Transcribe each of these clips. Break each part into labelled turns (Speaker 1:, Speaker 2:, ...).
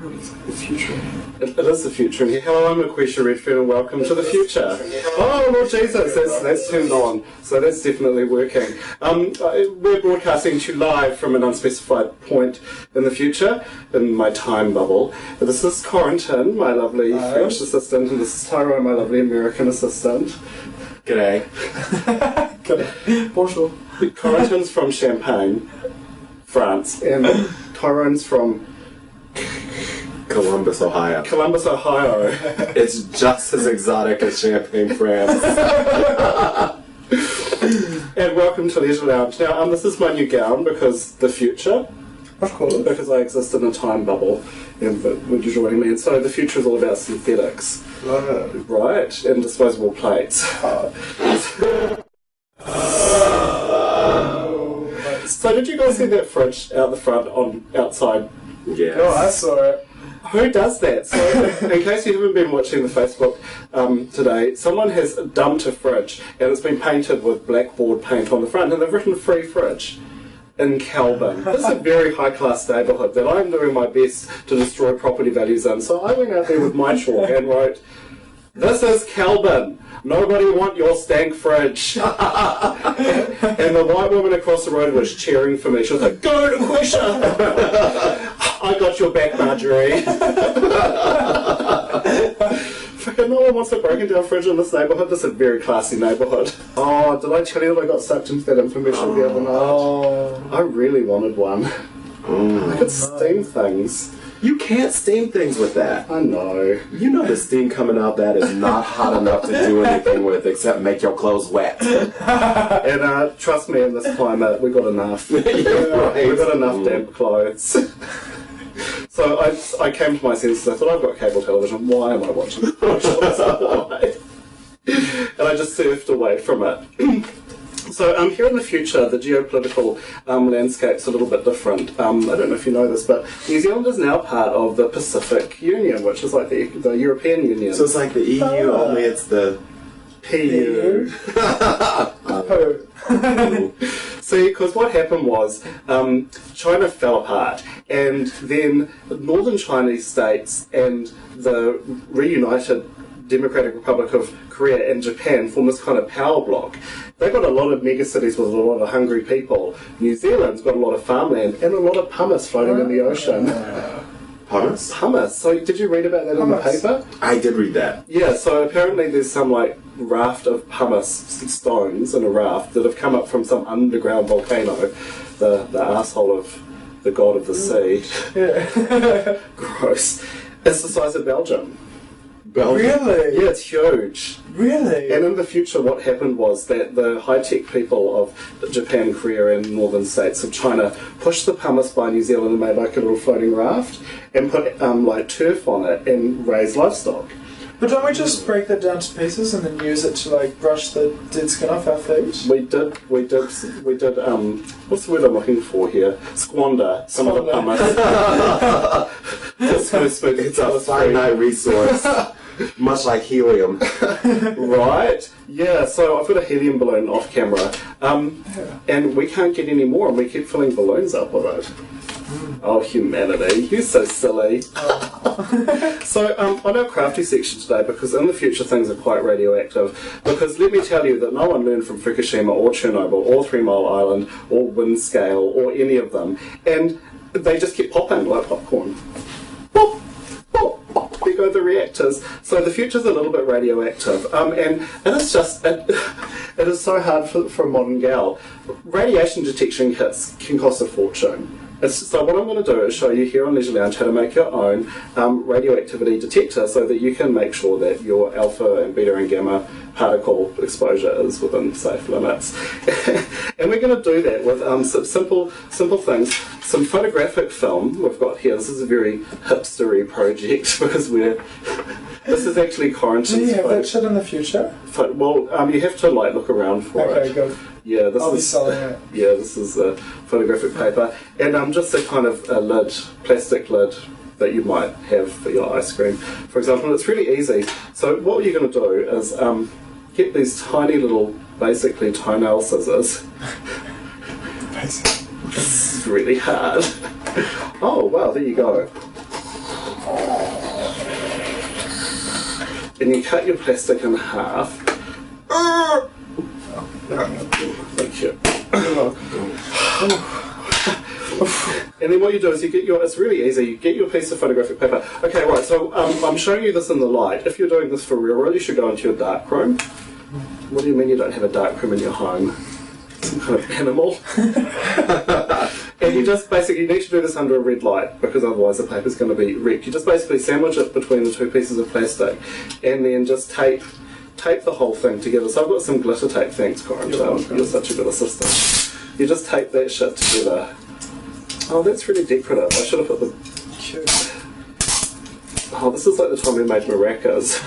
Speaker 1: God, it's like the future.
Speaker 2: It is the future in here. Hello, I'm LaQuisha Redfern and welcome to the future. Oh, Lord Jesus, that's turned on. So that's definitely working. We're broadcasting to you live from an unspecified point in the future, in my time bubble. This is Corentin, my lovely French assistant, and this is Tyrone, my lovely American assistant.
Speaker 3: G'day.
Speaker 1: G'day. Bonjour.
Speaker 2: Corentin's from Champagne, France, and Tyrone's from
Speaker 3: Columbus, Ohio.
Speaker 2: Columbus, Ohio.
Speaker 3: It's just as exotic as Champagne, France.
Speaker 2: And welcome to Leisure Lounge. Now, this is my new gown because the future.
Speaker 1: Of course.
Speaker 2: Because I exist in a time bubble, and would you join me? And so the future is all about synthetics. Right? And disposable plates. So did you guys see that fridge out the front outside?
Speaker 3: Yes.
Speaker 1: Oh, I saw it.
Speaker 2: Who does that? So, in case you haven't been watching the Facebook today, someone has dumped a fridge and it's been painted with blackboard paint on the front, and they've written "free fridge" in Kelburn. This is a very high-class neighbourhood that I'm doing my best to destroy property values in. So I went out there with my chalk and wrote, "This is Kelburn. Nobody want your stank fridge." And the white woman across the road was cheering for me. She was like, "Go to LaQuisha! I got your back, Marjorie." Fucking no one wants a broken down fridge in this neighbourhood. This is a very classy neighbourhood. Oh, did I tell you that I got sucked into that information the other night?
Speaker 1: Oh.
Speaker 2: I really wanted one. I could steam things.
Speaker 3: You can't steam things with that.
Speaker 2: I know.
Speaker 3: You know the steam coming out that is not hot enough to do anything with except make your clothes wet.
Speaker 2: And trust me, in this climate, we got enough. We got enough damp clothes. So I came to my senses. I thought, I've got cable television. Why am I watching it? Why? And I just surfed away from it. So here in the future, the geopolitical landscape's a little bit different. I don't know if you know this, but New Zealand is now part of the Pacific Union, which is like the European Union.
Speaker 3: So it's like the EU, only it's the
Speaker 2: PU. See, because what happened was China fell apart, and then the northern Chinese states and the reunited Democratic Republic of Korea and Japan formed this kind of power bloc. They've got a lot of megacities with a lot of hungry people. New Zealand's got a lot of farmland and a lot of pumice floating in the ocean.
Speaker 3: Hummus?
Speaker 2: Hummus. So did you read about that in the paper? I did read that. Yeah, so apparently there's some like raft of pumice stones in a raft that have come up from some underground volcano, the asshole of the god of the sea. Yeah. Gross. It's the size of Belgium.
Speaker 1: Really?
Speaker 2: Yeah, it's huge.
Speaker 1: Really?
Speaker 2: And in the future, what happened was that the high-tech people of Japan, Korea, and northern states of China pushed the pumice by New Zealand and made like a little floating raft and put like turf on it and raise livestock.
Speaker 1: But don't we just break that down to pieces and then use it to like brush the dead skin off our feet?
Speaker 2: We did, what's the word I'm looking for here? Squander some of the pumice.
Speaker 3: It's a finite resource. Much like helium.
Speaker 2: Right? Yeah, so I've got a helium balloon off camera. And we can't get any more, and we keep filling balloons up with it. Oh, humanity. You're so silly. So, on our crafty section today, because in the future things are quite radioactive, because let me tell you that no one learned from Fukushima or Chernobyl or 3 Mile Island or Windscale or any of them, and they just keep popping like popcorn. Pop, pop, pop. There go the reactors. So the future's a little bit radioactive, and it's just, it is so hard for a modern gal. Radiation detection kits can cost a fortune. So what I'm going to do is show you here on Leisure Lounge how to make your own radioactivity detector so that you can make sure that your alpha and beta and gamma particle exposure is within safe limits. And we're going to do that with some simple things. Some photographic film we've got here. This is a very hipstery project because this is actually Corentin's.
Speaker 1: Do you have that shit in the future?
Speaker 2: Well, you have to like look around for it.
Speaker 1: Okay, good.
Speaker 2: Yeah,
Speaker 1: I'll be selling it.
Speaker 2: Yeah, this is a photographic paper, and just a kind of a lid, plastic lid that you might have for your ice cream, for example. And it's really easy. So what you're going to do is get these tiny little, basically toenail scissors. This is really hard. Oh wow, there you go. and you cut your plastic in half. Thank you. And then what you do is you get your, it's really easy, you get your piece of photographic paper. Okay, right, so I'm showing you this in the light. If you're doing this for real, you should go into your darkroom. What do you mean you don't have a darkroom in your home? Some kind of animal? And you just basically, you need to do this under a red light, because otherwise the paper's going to be wrecked. You just basically sandwich it between the two pieces of plastic, and then just tape the whole thing together. So I've got some glitter tape, thanks Quarantine. You're such a good assistant. You just tape that shit together. Oh, that's really decorative. I should have put the... Oh, this is like the time we made maracas.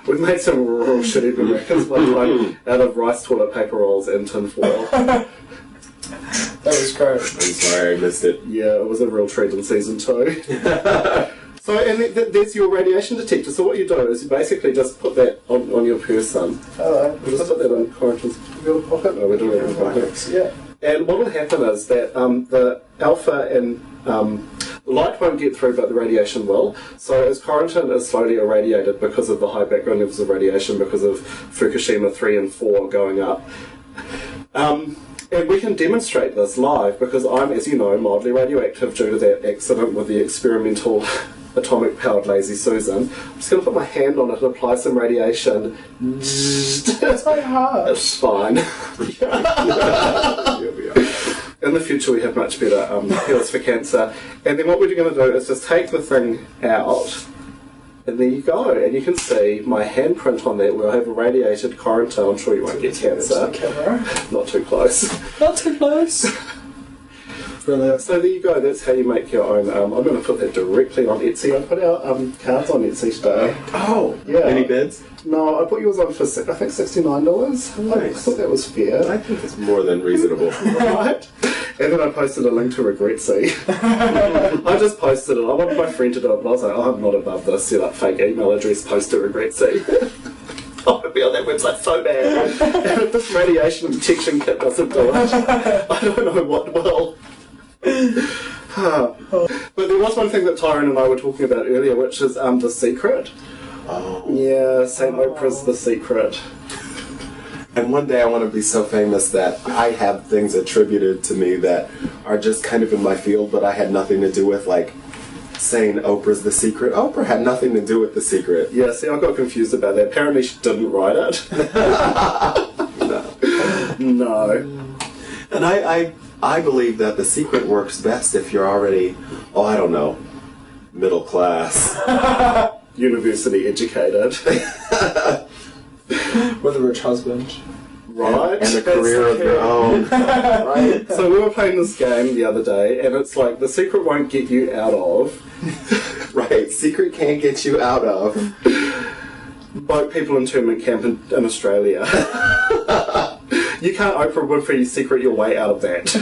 Speaker 2: We made some real shitty maracas one time out of rice toilet paper rolls and tin foil.
Speaker 1: That was great.
Speaker 3: I'm sorry, I missed it.
Speaker 2: Yeah, it was a real treat in season 2. So, and there's your radiation detector. So what you do is you basically just put that on your person.
Speaker 1: Hello.
Speaker 2: You just put that in Quarantine's pocket. No, we're doing it in pockets.
Speaker 1: Yeah.
Speaker 2: And what will happen is that the alpha and the light won't get through, but the radiation will. So as Quarantine is slowly irradiated because of the high background levels of radiation, because of Fukushima 3 and 4 going up. And we can demonstrate this live because I'm, as you know, mildly radioactive due to that accident with the experimental atomic-powered Lazy Susan. I'm just going to put my hand on it and apply some radiation.
Speaker 1: It's very hard.
Speaker 2: It's fine. In the future we have much better pills for cancer. And then what we're going to do is just take the thing out, and there you go. And you can see my handprint on that where I have irradiated Quarantine. I'm sure you won't get cancer. Not too close.
Speaker 1: Not too close. Brilliant.
Speaker 2: So there you go, that's how you make your own. I'm going to put that directly on Etsy. I put our cards on Etsy today.
Speaker 3: Oh,
Speaker 2: yeah.
Speaker 3: Any bids?
Speaker 2: No, I put yours on for, I think, $69. I
Speaker 3: Nice.
Speaker 2: thought that was fair.
Speaker 3: I think it's more than reasonable.
Speaker 2: Right? And then I posted a link to Regretsy. I just posted it. I wanted my friend to do it, but I was like, oh, I'm not above this. Set up fake email address, post to Regretsy. I would be on that website so bad. And if this radiation detection kit doesn't do it, I don't know what will. But there was one thing that Tyrone and I were talking about earlier, which is The Secret.
Speaker 3: Oh.
Speaker 2: Yeah, St. Oprah's The Secret.
Speaker 3: And one day I want to be so famous that I have things attributed to me that are just kind of in my field, but I had nothing to do with, like saying Oprah's The Secret. Oprah had nothing to do with The Secret.
Speaker 2: Yeah, see, I got confused about that. Apparently she didn't write it. No.
Speaker 3: And I believe that The Secret works best if you're already, I don't know, middle class.
Speaker 2: University educated.
Speaker 1: With a rich husband.
Speaker 2: Right.
Speaker 3: And a career of your own. Right?
Speaker 2: So we were playing this game the other day, and it's like, The Secret won't get you out of.
Speaker 3: Right. Secret can't get you out of.
Speaker 2: Boat people internment camp in Australia. You can't Oprah Winfrey Secret your way out of that.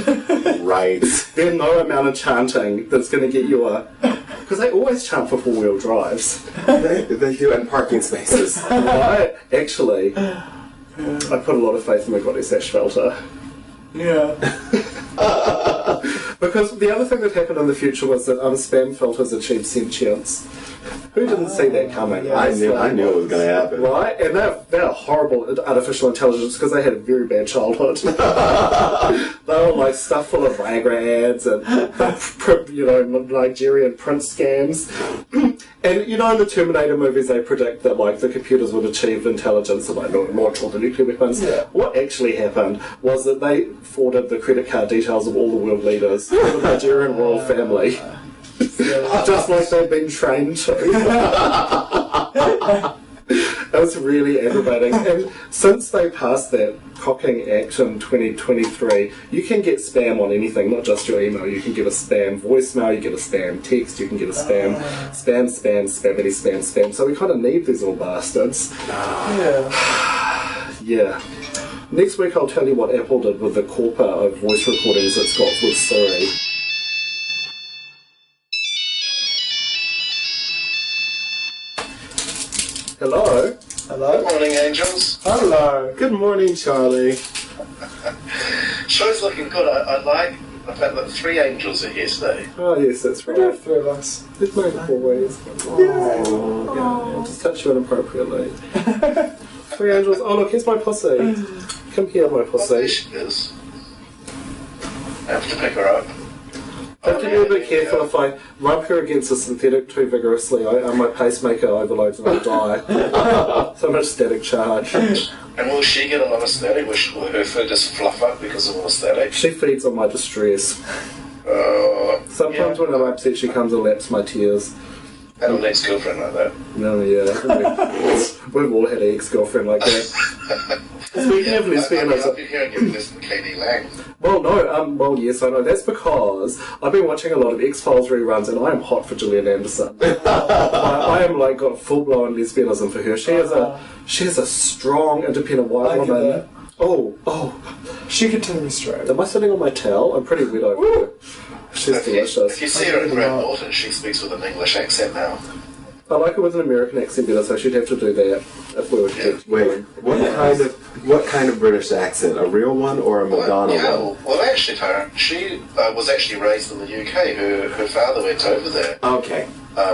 Speaker 3: Right.
Speaker 2: There's no amount of chanting that's going to get you a... Because they always chant for four-wheel drives.
Speaker 3: They do in parking spaces.
Speaker 2: Right? Actually, I put a lot of faith in my goddess Ash filter.
Speaker 1: Yeah.
Speaker 2: Because the other thing that happened in the future was that spam filters achieved sentience. Who didn't see that coming?
Speaker 1: Yeah,
Speaker 3: I knew it was going to happen.
Speaker 2: Right? And they're horrible artificial intelligence because they had a very bad childhood. They were like stuff full of Viagra ads and, Nigerian prince scams. And, in the Terminator movies, they predict that, the computers would achieve intelligence and, more than nuclear weapons.
Speaker 1: Yeah.
Speaker 2: What actually happened was that they forwarded the credit card details of all the world leaders to the Nigerian royal family. Just like they've been trained to. That was really aggravating. And since they passed that Cocking Act in 2023, you can get spam on anything, not just your email. You can get a spam voicemail, you get a spam text, you can get a spam, spammity, spam. So we kind of need these little bastards.
Speaker 1: Yeah.
Speaker 2: Yeah. Next week I'll tell you what Apple did with the corpora of voice recordings it's got with Siri. Hello.
Speaker 1: Hello.
Speaker 4: Good morning, angels.
Speaker 1: Hello.
Speaker 3: Good morning, Charlie.
Speaker 4: Show's looking good. I In fact, the 3 angels are here today.
Speaker 2: Oh, yes, that's
Speaker 1: We do
Speaker 2: right.
Speaker 1: have 3 of us.
Speaker 2: There's my boys. Oh, yeah, just touch you inappropriately. 3 angels. Oh, look, here's my pussy. Come here, my
Speaker 4: Oh, there
Speaker 2: pussy.
Speaker 4: she is. I have to pick her up.
Speaker 2: I have to be a bit careful if I rub her against a synthetic too vigorously. My pacemaker overloads and I'll die. So much static charge.
Speaker 4: And will she get a lot of static? Will her foot just fluff up because of all the static?
Speaker 2: She feeds on my distress. Sometimes when I'm upset, she comes and laps my tears.
Speaker 4: Had an ex-girlfriend like that.
Speaker 2: No, yeah. We've all had an ex-girlfriend like that. Speaking of lesbianism...
Speaker 4: I've been hearing you listen to Katie Lang.
Speaker 2: Well, no, well, yes, I know. That's because I've been watching a lot of X-Files reruns and I am hot for Gillian Anderson. I am, like, got full-blown lesbianism for her. She is a strong, independent white woman.
Speaker 1: That.
Speaker 2: Oh.
Speaker 1: She can turn me straight.
Speaker 2: Am I sitting on my towel? I'm pretty wet over her. She's delicious.
Speaker 4: If you see her in Graham Norton, she speaks with an English accent now.
Speaker 2: I like her with an American accent better, so she'd have to do that if we were to get
Speaker 3: Wait, what kind of British accent? A real one or a Madonna one?
Speaker 4: Well, actually, Tara, she was actually raised in the UK. Her father went over there
Speaker 3: Okay.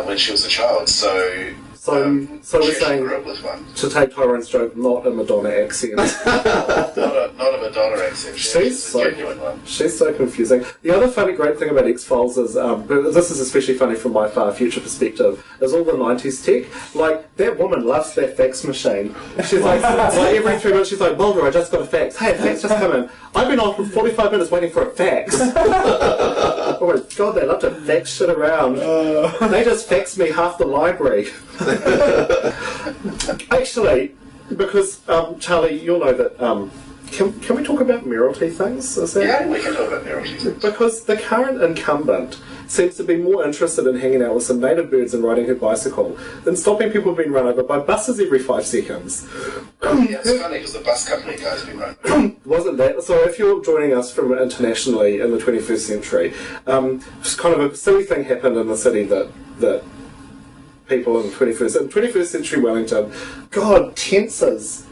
Speaker 4: when she was a child, so
Speaker 2: we're
Speaker 4: she
Speaker 2: saying
Speaker 4: grew up with one.
Speaker 2: to take Tyrone's joke, not a Madonna accent.
Speaker 4: Not a Madonna accent. She's a genuine one.
Speaker 2: She's so confusing. The other funny, great thing about X-Files is, but this is especially funny from my far future perspective, is all the 90s tech. Like, that woman loves that fax machine. She's like every 3 minutes she's like, Mulder, I just got a fax. Hey, a fax just come in. I've been on for 45 minutes waiting for a fax. Oh my god, they love to fax shit around. They just faxed me half the library. Actually, because, Charlie, you'll know that, can we talk about mayoralty things?
Speaker 4: Yeah, we can talk about mayoralty things.
Speaker 2: Because the current incumbent seems to be more interested in hanging out with some native birds and riding her bicycle than stopping people being run over by buses every 5 seconds.
Speaker 4: Yeah, it's funny because the bus company guys have been run.
Speaker 2: Wasn't that? So if you're joining us from internationally in the 21st century, just kind of a silly thing happened in the city that people in 21st century Wellington, God, tenses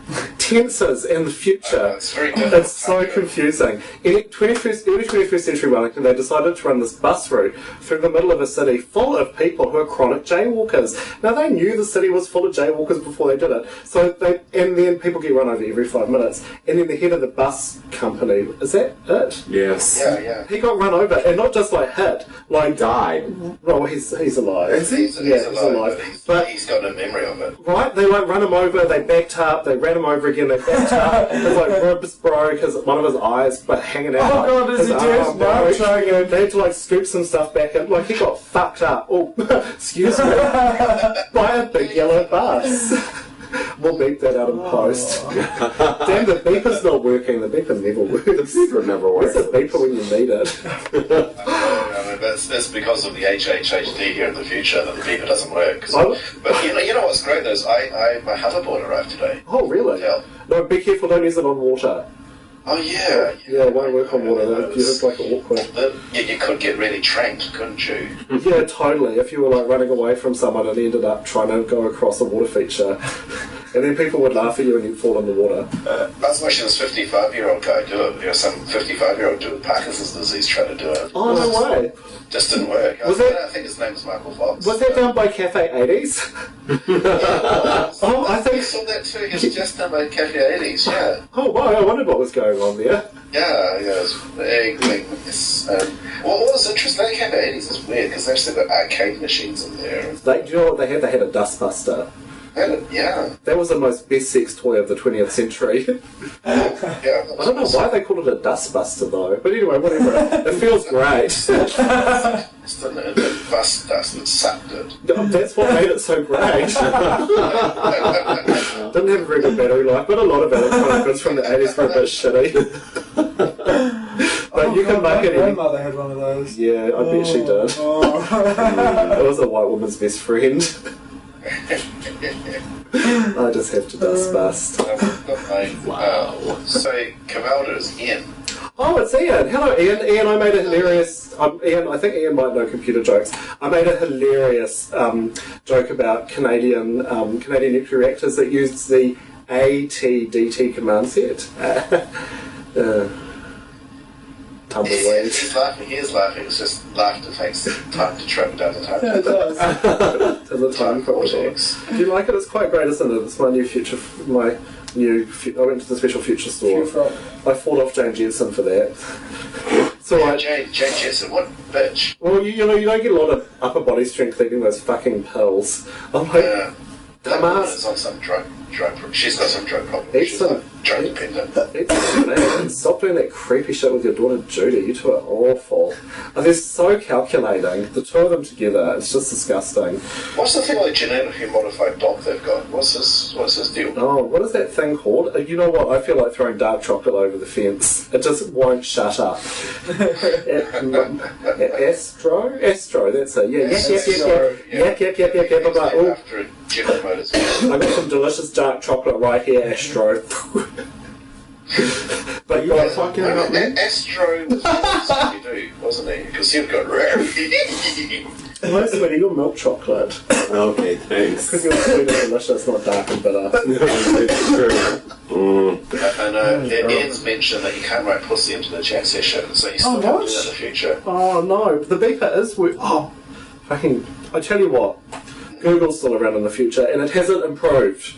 Speaker 2: in the future.
Speaker 4: It's very
Speaker 2: It's so confusing. In early 21st century Wellington, they decided to run this bus route through the middle of a city full of people who are chronic jaywalkers. Now, they knew the city was full of jaywalkers before they did it. And then people get run over every 5 minutes. And then the head of the bus company, is that it?
Speaker 3: Yes.
Speaker 4: Yeah.
Speaker 2: He got run over, and not just like hit, like
Speaker 3: Died.
Speaker 2: well, he's alive.
Speaker 3: Is he?
Speaker 4: He's alive,
Speaker 2: But
Speaker 4: he's got no memory of it.
Speaker 2: right, they like run him over, they backed up, they ran him over again, they backed up. His like ribs broke, one of his eyes but hanging out.
Speaker 1: Oh god, is
Speaker 2: his
Speaker 1: he dead?
Speaker 2: arm
Speaker 1: No, I'm
Speaker 2: broke.
Speaker 1: trying again.
Speaker 2: They had to like scoop some stuff back in. Like he got fucked up. Oh, excuse me. By a big yellow bus. We'll beep that out in post. Damn, the beeper's not working. The beeper never works.
Speaker 3: The beeper never works.
Speaker 2: Where's the beeper when you need it?
Speaker 4: That's because of the HHHD here in the future that the beeper doesn't work.
Speaker 2: Oh.
Speaker 4: But you know what's great though is my hoverboard arrived today.
Speaker 2: Oh, really?
Speaker 4: Yeah.
Speaker 2: No, be careful, don't use it on water.
Speaker 4: Oh yeah.
Speaker 2: Yeah, it won't work on water. You look like awkward.
Speaker 4: You could get really tranked, couldn't you?
Speaker 2: Yeah, totally. If you were like running away from someone and ended up trying to go across a water feature, and then people would laugh at you and you'd fall in the water.
Speaker 4: I was watching this 55-year-old guy do it. Some 55-year-old do with Parkinson's disease trying to do it.
Speaker 2: Oh, no way.
Speaker 4: Just didn't work. I think his name was Michael Fox.
Speaker 2: Was that done by Cafe 80s? Oh, I think...
Speaker 4: I saw that too. He was just done by Cafe 80s, yeah.
Speaker 2: Oh, wow, I wondered what was going on there.
Speaker 4: Yeah, it was big. What was interesting about Cafe 80s is weird because they actually got arcade machines in there.
Speaker 2: Do you know what they had? They had a dustbuster.
Speaker 4: Yeah.
Speaker 2: That was the most best sex toy of the 20th century.
Speaker 4: Yeah.
Speaker 2: I don't know why they called it a dustbuster though. But anyway, whatever. It feels great.
Speaker 4: It's the bus dust that sucked it.
Speaker 2: That's what made it so great. Didn't have a very good battery life, but a lot of electronic goods from the 80s were a bit shitty. But you can make it.
Speaker 1: My grandmother had one of those.
Speaker 2: Yeah, I bet she did. It was a white woman's best friend. I just have to dust bust.
Speaker 4: Wow. So, Cavalda's Ian.
Speaker 2: Oh, it's Ian. Hello, Ian. Ian, I made a hilarious... Ian, I think Ian might know computer jokes. I made a hilarious joke about Canadian nuclear reactors that used the ATDT command set. tumbleweed.
Speaker 4: He's laughing. He is laughing. It's just laughter takes time to travel down the time.
Speaker 1: Yeah, it does.
Speaker 2: To the time corridor.
Speaker 4: vortex.
Speaker 2: Do you like it? It's quite great, isn't it? It's my new future. I went to the special future store. I fought off Jane Jensen for that. So
Speaker 4: Jane Jensen, what bitch?
Speaker 2: well, you know, you don't get a lot of upper body strength eating those fucking pills. I'm like,
Speaker 4: That woman
Speaker 2: dumbass.
Speaker 4: is on some drug. She's got some drug problem.
Speaker 2: Eat
Speaker 4: She's
Speaker 2: some-
Speaker 4: like drug dependent.
Speaker 2: Man, stop doing that creepy shit with your daughter Judy. You two are awful. And they're so calculating. The two of them together, it's just disgusting.
Speaker 4: What's the thing like genetically modified dog they've got? What's this deal?
Speaker 2: Oh, what is that thing called? You know what? I feel like throwing dark chocolate over the fence. It just won't shut up. Astro? Astro, that's it. Yeah, yep. I'm like, oh,
Speaker 4: After a General Motors.
Speaker 2: I got some delicious dark chocolate right here, Astro. But
Speaker 3: You guys talking about me?
Speaker 4: Astro was what you do, wasn't he? Because he'd got
Speaker 2: hello, sweetie, you're milk chocolate.
Speaker 3: Okay, thanks.
Speaker 2: Because you're sweet and delicious, not dark and bitter.
Speaker 3: It's true.
Speaker 4: And Ian's mentioned that you can't write pussy into the chat session, so you still can't do that in the future.
Speaker 2: Oh no, the beeper is fucking. I tell you what, Google's still around in the future, and it hasn't improved.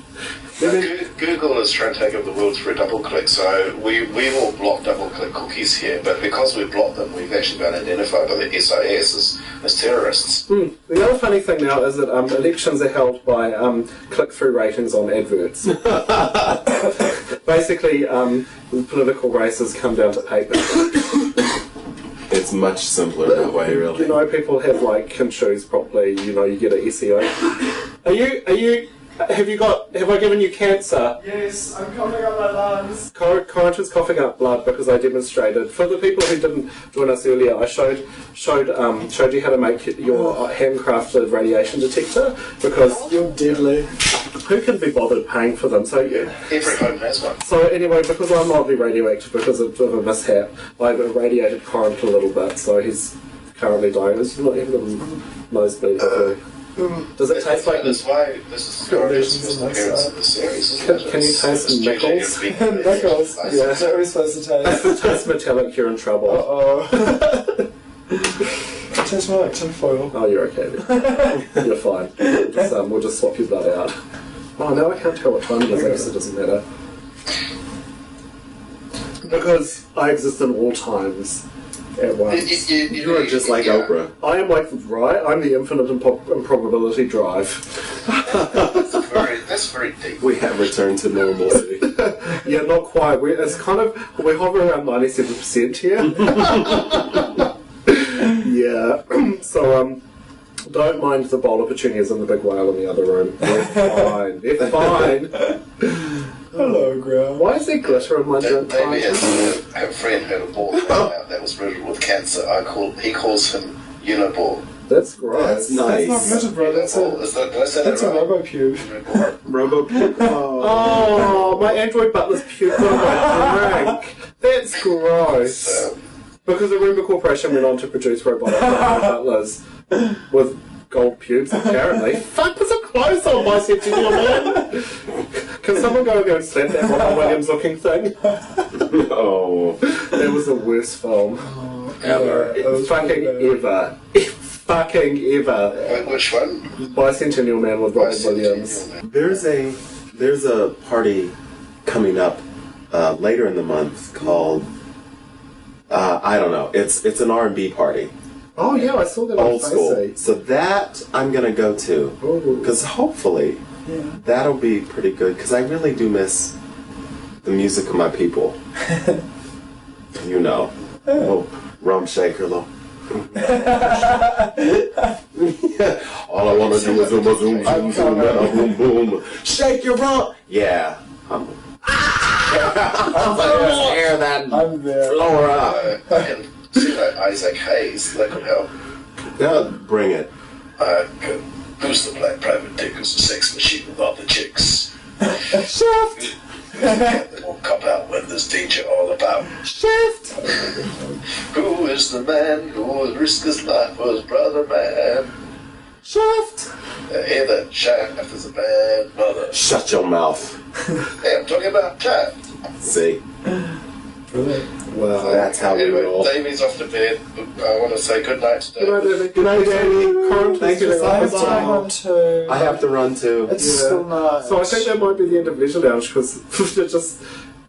Speaker 4: Google is trying to take over the world through double click, so we will block double click cookies here, but because we blocked them, we've actually been identified by the SIS as terrorists.
Speaker 2: The other funny thing now is that elections are held by click-through ratings on adverts. Basically, political races come down to paper.
Speaker 3: It's much simpler that way, really.
Speaker 2: You know, people can choose properly. You know, you get an SEO. Have I given you cancer?
Speaker 1: Yes, I'm coughing up my lungs.
Speaker 2: Corentin's coughing up blood because I demonstrated. For the people who didn't join us earlier, I showed you how to make your handcrafted radiation detector because
Speaker 1: You're deadly.
Speaker 2: who can be bothered paying for them? So yeah.
Speaker 4: Every home has one.
Speaker 2: So anyway, because I'm mildly radioactive because of a mishap, I irradiated Corint a little bit, so he's currently dying. He's not even a nosebleed. Does it taste like
Speaker 4: That's why this is the origins of the appearance of the series, isn't it?
Speaker 2: Can you taste
Speaker 4: It's
Speaker 2: Nichols?
Speaker 4: changing
Speaker 1: Nichols.
Speaker 4: every-
Speaker 1: Yeah. Is that what we're supposed to taste?
Speaker 2: If it tastes metallic, you're in trouble.
Speaker 1: Uh-oh. It tastes more like tinfoil.
Speaker 2: Oh, you're okay then. You're fine. We'll just swap your blood out. Oh, now I can't tell what time it is. I guess it doesn't matter. Because I exist in all times at once.
Speaker 3: You are just like Oprah.
Speaker 2: I am I'm the infinite improbability drive.
Speaker 4: That's very deep.
Speaker 3: We have returned to normalcy.
Speaker 2: Yeah, not quite. We're hovering around 97% here. Yeah. So, don't mind the bold opportunities and the big whale in the other room. They're fine. They're fine.
Speaker 1: Hello, Graham.
Speaker 2: Why is there glitter in my drink?
Speaker 4: Maybe has a friend had a ball that was riddled with cancer. He calls him Uniball.
Speaker 2: That's gross.
Speaker 3: That's nice.
Speaker 1: That's not glitter, bro. Did I say that's a
Speaker 4: right?
Speaker 1: robo-pube.
Speaker 3: Robo.
Speaker 2: Oh, my android butler's puked on my drink. That's gross. Because the Roomba Corporation went on to produce robotic butlers with gold pubes, apparently. Fuck, put some clothes on, my centennial man! Can someone go there and slap that Robin Williams looking thing?
Speaker 3: Oh.
Speaker 2: That was the worst film ever. Fucking ever. Fucking ever.
Speaker 4: Which one?
Speaker 2: Bicentennial Man with Robin Williams.
Speaker 3: There's a party coming up later in the month called I don't know. It's an R&B party.
Speaker 2: Oh yeah, I saw that on
Speaker 3: Old school.
Speaker 2: Facebook.
Speaker 3: So that I'm gonna go to because hopefully that'll be pretty good. Because I really do miss the music of my people. You know, little rum shaker, little. All I wanna do is zoom, zoom, zoom, zoom, boom, boom. Shake your rump. Yeah. I'm hear that
Speaker 1: I'm there.
Speaker 3: floor up.
Speaker 4: I can see that Isaac Hayes. That could help.
Speaker 3: Yeah, bring it.
Speaker 4: Who's the black private dick who's a sex machine with all the chicks?
Speaker 1: Shift!
Speaker 4: They won't come out when there's danger all about.
Speaker 1: Shift!
Speaker 4: Who is the man who will risk his life for his brother man?
Speaker 1: Shift!
Speaker 4: Hear that shaft is a bad mother.
Speaker 3: Shut your mouth.
Speaker 4: Hey, I'm talking about Shaft.
Speaker 3: See.
Speaker 1: Brilliant.
Speaker 2: Wow.
Speaker 3: That's how we
Speaker 4: Anyway,
Speaker 3: roll.
Speaker 4: Davey's off to bed. I want to say good night to
Speaker 2: Good night,
Speaker 4: Dave.
Speaker 2: David.
Speaker 3: Good night, Danny. Thanks for
Speaker 1: I have
Speaker 3: stopping
Speaker 1: to run
Speaker 3: by.
Speaker 1: too.
Speaker 3: I have to run too.
Speaker 1: It's still night.
Speaker 2: So I think that might be the end of Leisure Lounge because that's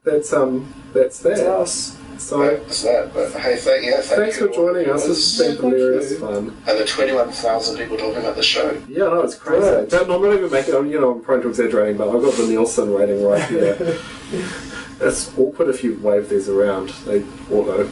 Speaker 1: It's
Speaker 2: that.
Speaker 1: us.
Speaker 2: So
Speaker 4: That's that. But hey,
Speaker 2: thanks for
Speaker 4: you.
Speaker 2: joining us. It's been
Speaker 1: Thank
Speaker 2: hilarious
Speaker 1: you.
Speaker 2: fun.
Speaker 4: And the 21,000 people talking about the show.
Speaker 2: Yeah, no, it's crazy.
Speaker 1: Right.
Speaker 2: I'm not even making. I'm prone to exaggerating, but I've got the Nielsen rating right here. It's awkward if you wave these around. They auto.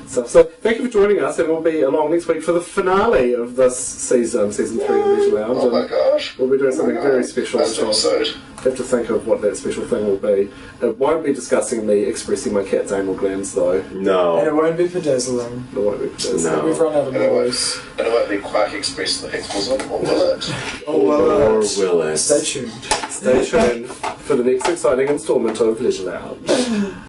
Speaker 2: So thank you for joining us, and we'll be along next week for the finale of this season 3 of Leisure Lounge.
Speaker 4: Oh my gosh.
Speaker 2: We'll be doing something very special.
Speaker 4: Last episode.
Speaker 2: Have to think of what that special thing will be. It won't be discussing me expressing my cat's anal glands, though. It
Speaker 1: And it
Speaker 3: No.
Speaker 1: won't be pedazzling.
Speaker 2: won't be this.
Speaker 3: No.
Speaker 1: We've run out of
Speaker 4: And it won't,
Speaker 1: noise.
Speaker 4: and it won't be Quark Express the Higgs boson, or will it?
Speaker 1: Oh, well,
Speaker 3: Or will it?
Speaker 1: stay tuned.
Speaker 2: Stay tuned for the next exciting installment of Leisure Lounge.